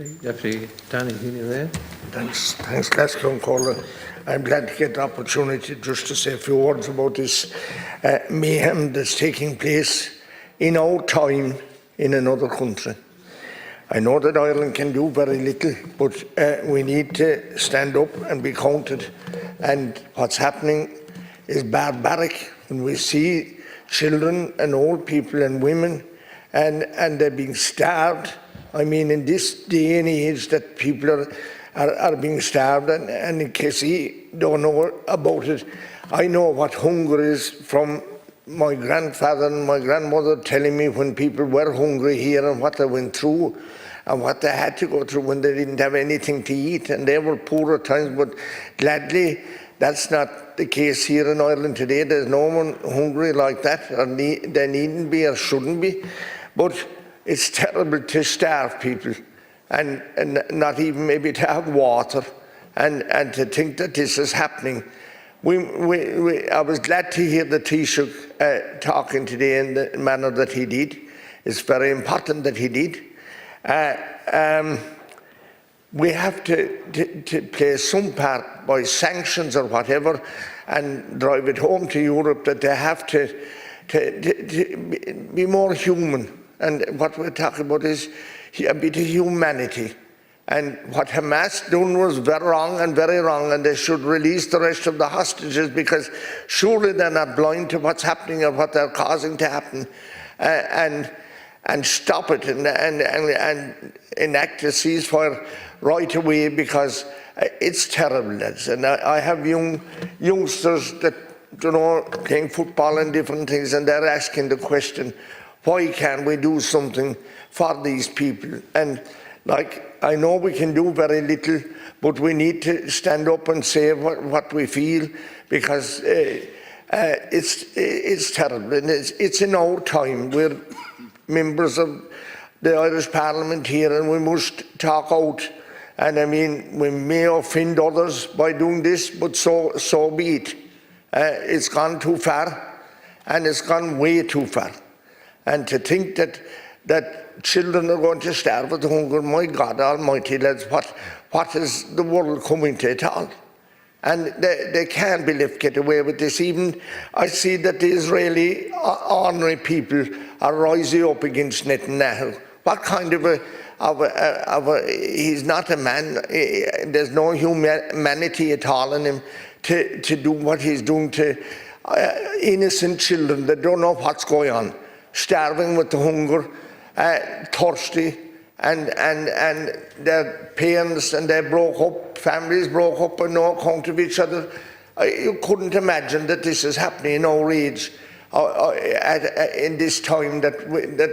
Deputy Danny Healy-Rae. Thanks, Glasgow and Corla. I'm glad to get the opportunity just to say a few words about this mayhem that's taking place in our time in another country. I know that Ireland can do very little, but we need to stand up and be counted. And what's happening is barbaric when we see children and old people and women and they're being starved. I mean, in this day and age that people are being starved, and in case you don't know about it, I know what hunger is from my grandfather and my grandmother telling me when people were hungry here and what they went through and what they had to go through when they didn't have anything to eat, and they were poorer times, but gladly that's not the case here in Ireland today. There's no one hungry like that, or they needn't be or shouldn't be, but it's terrible to starve people and not even maybe to have water, and to think that this is happening. I was glad to hear the Taoiseach talking today in the manner that he did. It's very important that he did. We have to play some part by sanctions or whatever and drive it home to Europe that they have to be more human. And what we're talking about is a bit of humanity. And what Hamas done was very wrong, and they should release the rest of the hostages, because surely they're not blind to what's happening or what they're causing to happen, and stop it and enact a ceasefire right away, because it's terrible. And I have youngsters that, you know, playing football and different things, and they're asking the question, why can't we do something for these people? And like, I know we can do very little, but we need to stand up and say what we feel, because it's terrible, and it's in our time. We're members of the Irish Parliament here, and we must talk out. And I mean, we may offend others by doing this, but so be it. It's gone too far, and it's gone way too far. And to think that children are going to starve with hunger, my God Almighty, lads, what is the world coming to at all? And they can't be left get away with this. Even I see that the Israeli ordinary people are rising up against Netanyahu. What kind of he's not a man. There's no humanity at all in him to do what he's doing to innocent children that don't know what's going on, starving with the hunger, thirsty, and their parents and they broke up, families broke up and no account of each other. You couldn't imagine that this is happening in our age, in this time that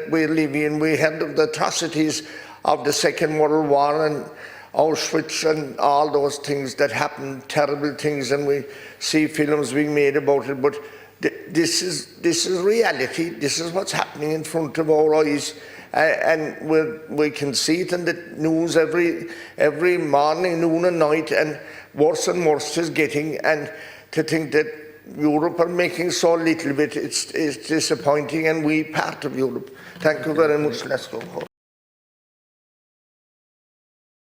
we're living in. We had the atrocities of the Second World War and Auschwitz and all those things that happened, terrible things, and we see films being made about it. But this is reality. This is what's happening in front of our eyes, and we can see it in the news every morning, noon and night, and worse is getting. And to think that Europe are making so little of it, it's disappointing, and we part of Europe. Thank you very much. Let's go.